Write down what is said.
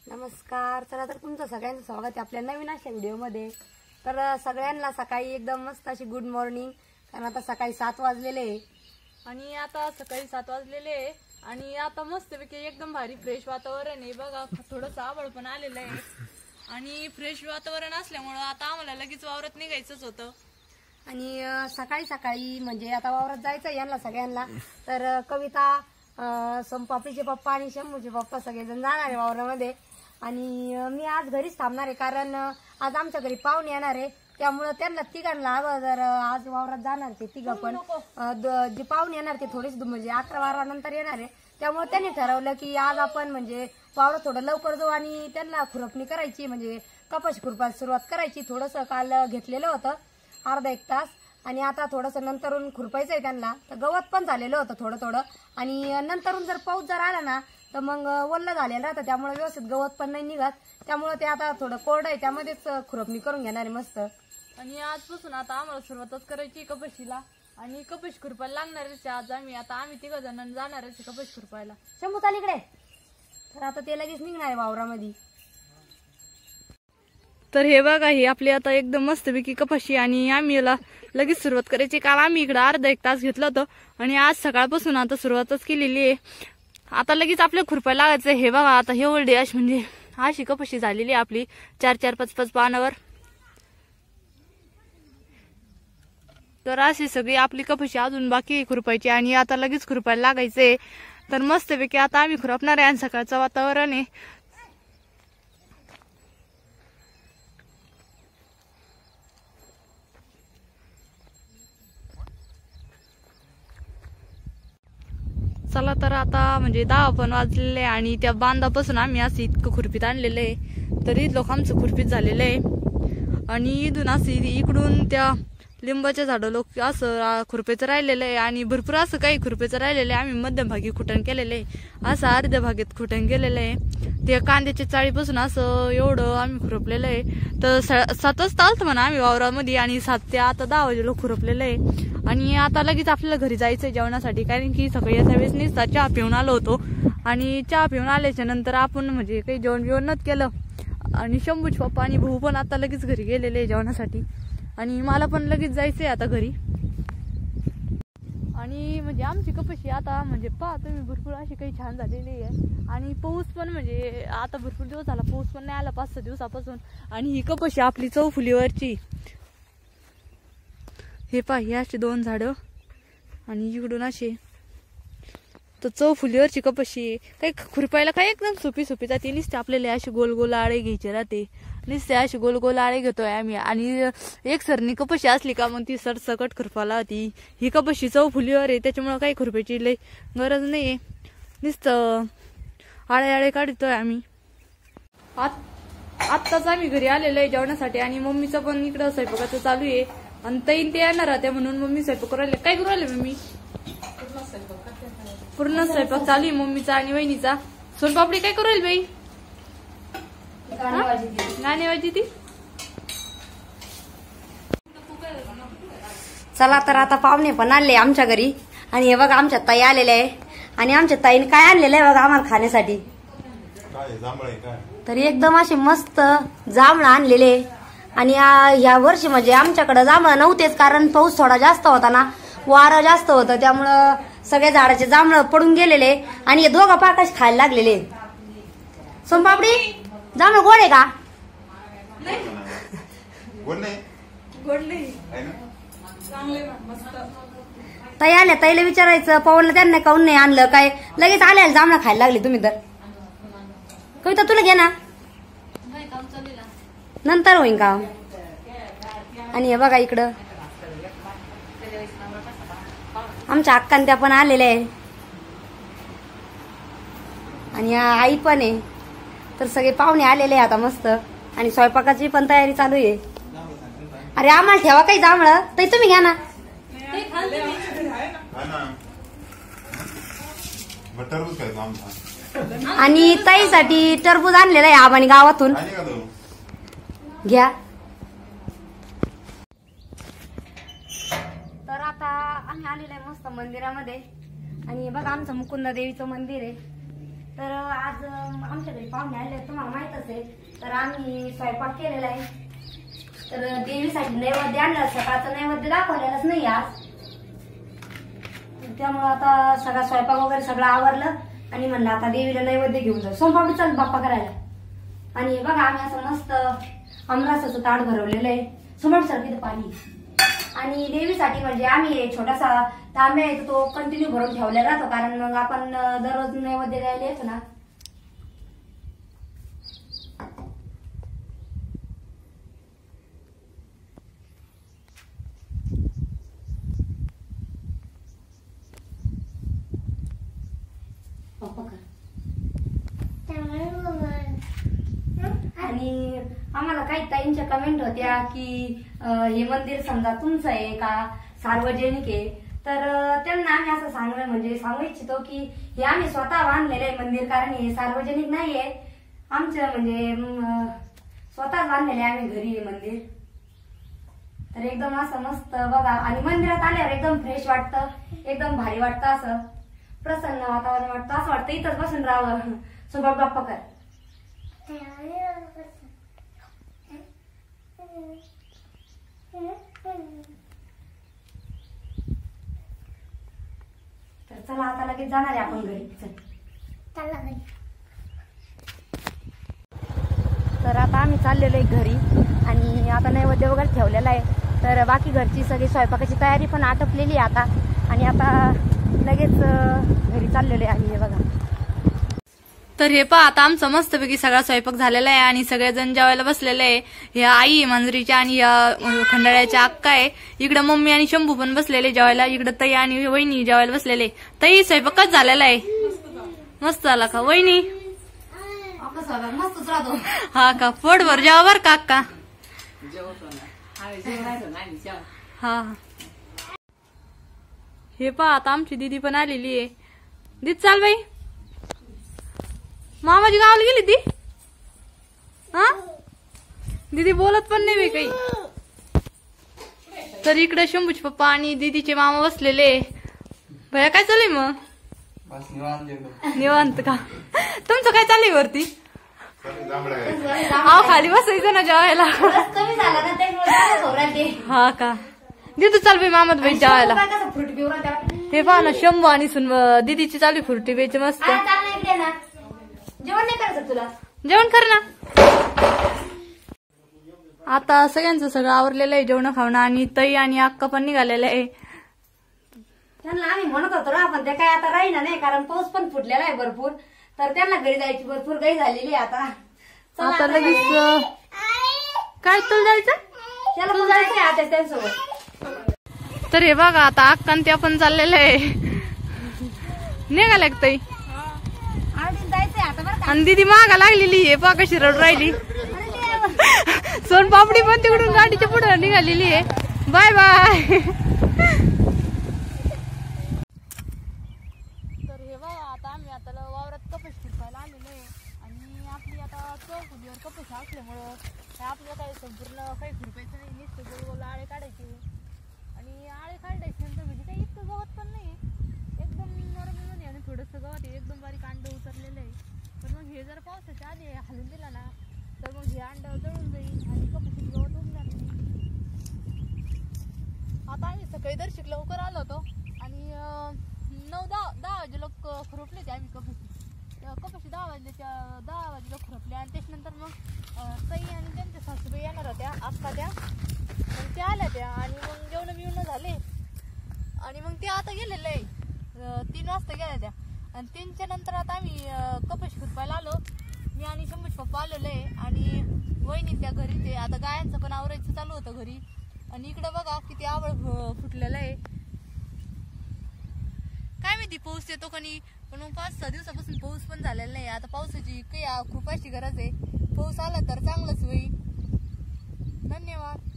नमस्कार. चला तर तुमचं सगळ्यांचं स्वागत आहे आपल्या नवीन अशा व्हिडिओमध्ये. तर सगळ्यांना सकाळी एकदम मस्त अशी गुड मॉर्निंग. कारण आता सकाळी 7 वाजलेले आणि आता मस्तपैकी एकदम भारी फ्रेश वातावरण आहे बघा. थोडंसं आभाळ पण आलेलं आहे आणि फ्रेश वातावरण असल्यामुळं आता आम्हाला लगेच वावरात निघायचंच होतं. आणि सकाळी सकाळी म्हणजे आता वावरात जायचं यांना सगळ्यांना. तर कविता, संपापीचे पप्पा आणि शंभूचे पप्पा सगळेजण जाणार आहे वावरामध्ये. आणि मी आज घरीच थांबणार आहे कारण आज आमच्या घरी पाहुणे येणार आहे. त्यामुळे त्यांना तिघांना अगोदर आज वावरात जाणार ते तिघं पण. जे पाहुणे येणार ते थोडेच म्हणजे 11-12 नंतर येणार आहे. त्यामुळे त्यांनी ठरवलं की आज आपण म्हणजे वावरात थोडं लवकर जाऊ आणि त्यांना खुरपणी करायची म्हणजे कपाशी खुरपायला सुरुवात करायची. थोडंसं काल घेतलेलं होतं अर्धा एक तास आणि आता थोडंसं नंतरून खुरपायचं आहे त्यांना. तर गवत पण झालेलं होतं थोडं थोडं आणि नंतरून जर पाऊस जर आला ना तर मग ओल्लं झालेलं राहतं. त्यामुळे व्यवस्थित गवत पण नाही निघत. त्यामुळे ते आता थोडं कोरडं आहे त्यामध्येच खुरपणी करून घेणार आहे मस्त. आणि आजपासून आता आम्हाला सुरुवातच करायची कपाशीला आणि कपाशी खुरपायला लागणारच आज. आम्ही 3 जणांना जाणारच कपाशी खुरपायला. शंभू चाल इकडे. तर आता ते लगेच निघणार आहे वावरामध्ये. तर हे बघा, ही आपली आता एकदम मस्तपैकी कपाशी आणि आम्ही याला लगेच सुरुवात करायची. काल आम्ही इकडे अर्धा एक तास घेतलं होतं आणि आज सकाळपासून आता सुरुवातच केलेली आहे. आता लगेच आपल्या खुरपायला लागायचं. हे बघा आता हे ओल्डे अशी म्हणजे अशी कपाशी झालेली आहे आपली 4-4, 5-5 पानावर. तर अशी सगळी आपली कपाशी अजून बाकी खुरपायची आणि आता लगेच खुरपायला लागायचंय. तर मस्तपैकी आता आम्ही खुरपणार आहे आणि सकाळचं वातावरण आहे. चला तर आता म्हणजे 10 पण वाजलेले आणि त्या बांधापासून आम्ही असं इतकं खुरपीत आणलेलं आहे. तरी लोक आमचं खुरपीत झालेलं आहे आणि इथून असं इकडून त्या लिंबाच्या झाडं लोक असं खुरपेचं राहिलेलं आहे आणि भरपूर असं काही खुरपेचं राहिलेलं आहे. आम्ही मध्यभागी खुटण केलेलं आहे, असं अर्ध्या भागेत खुटण केलेलं आहे. ते कांद्याच्या चाळीपासून असं एवढं आम्ही खुरपलेलं आहे. तर 7 वाजता आलतो म्हणा आम्ही वावरामध्ये आणि 7 ते आता 10 वाजे लोक खुरपलेलं आहे. आणि आता लगेच आपल्याला घरी जायचंय जेवणासाठी कारण की सकाळी असा वेळेस नुसता चहा पिऊन आलो होतो आणि चहा पिऊन आल्याच्या नंतर आपण म्हणजे काही जेवण बिवणच केलं. आणि शंभूच पप्पा आणि भाऊ पण आता लगेच घरी गेलेले जेवणासाठी आणि मला पण लगेच जायचंय आता घरी. आणि म्हणजे आमची कपाशी आता म्हणजे पहा तुम्ही भरपूर अशी काही छान झालेली आहे. आणि पाऊस पण म्हणजे आता भरपूर दिवस झाला पाऊस पण नाही आला 5-6 दिवसापासून. आणि ही कपाशी आपली चौफुलीवरची. हे पहा हे असे 2 झाडं आणि इकडून असे. तर चौफुलीवरची कपाशी काही खुरपायला काय एकदम सोपी जाते. नुसते आपल्याला असे गोल गोल आळे घ्यायचे राहते. नुसते असे गोल गोल आळे घेतोय आम्ही आणि एक सरणी कपाशी असली का मग ती सरसकट खुरपाला होती. ही कपाशी चौफुलीवर आहे त्याच्यामुळे काही खुरपायची लई गरज नाहीये. नुसतं आळे काढतोय आम्ही. आत्ताच आम्ही घरी आलेलो आहे जेवणासाठी आणि मम्मीचं पण इकडं स्वयंपाकाचं चालू आहे आणि ताईन ते येणार होत्या म्हणून मम्मी स्वयंपाक करू राहिले. काय करू राहिले मम्मी? पूर्ण स्वयंपाक चालू आहे मम्मीचा आणि वहिनीचा. सोनपापडी काय करू राहील बाई? गाणे वाजी ती. चला तर आता पाहुणे पण आले आमच्या घरी आणि हे बघा आमच्या ताई आलेल्या आहे आणि आमच्या ताईने काय आणलेलं आहे बघा आम्हाला खाण्यासाठी. तर एकदम असे मस्त जांभळं आणलेले. आणि या वर्षी म्हणजे आमच्याकडे जांभळं नव्हतेच कारण पाऊस थोडा जास्त होता ना, वारं जास्त होतं. त्यामुळं सगळ्या झाडाचे जांभळं पडून गेलेले आणि हे दोघं पाकाश खायला लागलेले. सोनपापडी जांभळं गोड आहे का? ताई आल्या, ताईला विचारायचं पवनला त्यांना काऊन नाही आणलं काय. लगेच आल्या जांभळं खायला लागले तुम्ही. तर कविता तुला घे ना, नंतर होईन का. आणि हे बघा इकडं आमच्या अक्कान त्या पण आलेल्या आहे आणि आई पण आहे. तर सगळे पाहुणे आलेले आहे आता मस्त आणि स्वयंपाकाची पण तयारी चालू आहे. अरे आम्हाला ठेवा काही जांभळं ताई, तुम्ही घ्या ना. आणि ताईसाठी टरबूज आणलेलं आहे आबानी गावातून, घ्या. तर आता आम्ही आलेलो आहे मस्त मंदिरामध्ये आणि बघा आमचं मुकुंदा देवीचं मंदिर आहे. तर आज आमच्या घरी पाहुणे आले तुम्हाला माहितच आहे. तर आम्ही स्वयंपाक केलेला आहे. तर देवीसाठी नैवेद्य आणला. सकाळचं नैवेद्य दाखवलेलंच नाही आज, त्यामुळे आता सगळा स्वयंपाक वगैरे सगळं आवरलं आणि म्हणलं आता देवीला नैवेद्य घेऊन जाऊ. सोमपापडी चाल बाप्पा करायला. आणि बघा आम्ही असं मस्त आमरसाचं ताट भरवलेलं आहे. सोमवारसारखं पाणी. आणि देवीसाठी म्हणजे आम्ही छोटासा तांब्या येतो तो कंटिन्यू भरून ठेवलेला राहतो, कारण मग आपण दररोज नैवेद्य द्यायला येतो ना. आणि आम्हाला काही ताईंच्या कमेंट होत्या की हे मंदिर समजा तुमचं आहे का सार्वजनिक आहे. तर त्यांना आम्ही असं सांगू इच्छितो की हे आम्ही स्वतः बांधलेलं आहे मंदिर, कारण हे सार्वजनिक नाहीये. आमचं म्हणजे स्वतःच बांधलेलं आहे आम्ही घरी हे मंदिर. तर एकदम असं मस्त बघा. आणि मंदिरात आल्यावर एकदम फ्रेश वाटतं, एकदम भारी वाटतं, असं प्रसन्न वातावरण वाटतं. असं वाटतं इथंच बसून राहावं. सोबत बाप्पा कर. तर चला आता लगेच जाणार आहे आपण घरी. तर आता आम्ही चाललेलो आहे घरी आणि आता नैवेद्य वगैरे ठेवलेला आहे. तर बाकी घरची सगळी स्वयंपाकाची तयारी पण आटपलेली आहे आता. आणि आता लगेच घरी चाललेलो आहे आम्ही. हे बघा. तर हे पहा आता आमचं मस्तपैकी सगळा स्वयंपाक झालेला आहे आणि सगळेजण जेवायला बसलेले आहे. ह्या आई मांजरीच्या आणि या खंडाळ्याच्या अक्का आहे. इकडे मम्मी आणि शंभू पण बसलेले जेवायला. इकडे ताई आणि वहिनी जेवायला बसलेले. ताई स्वयंपाकच झालेला आहे. मस्त झाला का वहिनी? मस्तच राहतो. हा का? पोटभर जेवा बर का अक्का. हा. हे पहा आता आमची दीदी पण आलेली आहे. दीदी चाल बाई. मामाजी गावाला गेली ती. हा दीदी बोलत पण नाही बाई काही. तर इकडे शंभूचे पप्पा आणि दीदीचे मामा बसलेले. भैया काय चाललंय मग? निवांत का? तुमचं काय चाललंय वरती? खाली बसायचं ना जेवायला. कमी झाला ना त्यामुळे. हा का? दीदी चाल बाई मामात बाई जेवायला. हे पहा ना शंभू आणि दीदीची चालू फ्रुटी बाईची मस्त. जेवण नाही करायचं तुला? जेवण कर ना. आता सगळ्यांचं सगळं आवरलेलं आहे जेवण खावणं. आणि ताई आणि अक्का पण निघालेलं आहे. त्यांना आम्ही म्हणत होतो ना पण ते काय आता राहीना नाही, कारण पाऊस पण फुटलेला आहे भरपूर. तर त्यांना घरी जायची भरपूर घाई झालेली आहे आता. आता लगेच काय तुला जायचं? त्याला पण जायचंय आता त्यांच्यासोबत. तर हे बघा आता अक्का आणि त्या पण चाललेलं आहे. निघाल्या ताई आणि दीदी मागा लागलेली आहे. पा कशी रड राहिली. सोनपापडी पण तिकडून गाडीच्या पुढे निघालेली आहे. Bye bye. तर हे बघा आता आम्ही आता वावरात कपस फिरवायला आलेलो आहे. आणि आपली आता चौकटीवर कपस असल्यामुळं आपल्याला काही संपूर्ण काही खुरपायचं नाही. नुसतं गोल गोल आळे काढायचे. आणि आळे काढायच्यानंतर म्हणजे काही इतकं गवत पण नाही, एकदम नॉर्मल मध्ये. आणि थोडंसं गवत आहे, एकदम बारीक अंड उतरलेलं आहे. पण मग हे जर पावसाच्या आधी हलून दिला ना तर मग हे अंड जळून जाईल आणि कपाशीत गवत उगणार नाही. आता आम्ही सकाळी दर्शिक लवकर आलो होतो आणि 9-10 वाजेला खुरपले होते आम्ही कपाशी. 10 वाजेला खुरपले. आणि त्याच्यानंतर मग ताई आणि त्यांच्या सासूबाई येणार होत्या अक्का त्या. मग त्या आल्या त्या आणि मग जेवण बिवणं झाले. आणि मग ते आता गेलेले आहे. 3 वाजता गेल्या त्या. आणि 3च्या नंतर आता आम्ही कपाशी खुरपायला आलो. मी आणि शंभूचे पप्पा आलेलो आहे. आणि वहिनी त्या घरी ते आता गायांचं पण आवरायचं चालू होतं घरी. आणि इकडे बघा किती आवळ फुटलेलं आहे. काय माहिती पाऊस येतो का नाही. पण मग 5-6 दिवसापासून पाऊस पण झालेला नाही. आता पावसाची काही कृपाची गरज आहे. पाऊस आला तर चांगलंच होईल. धन्यवाद.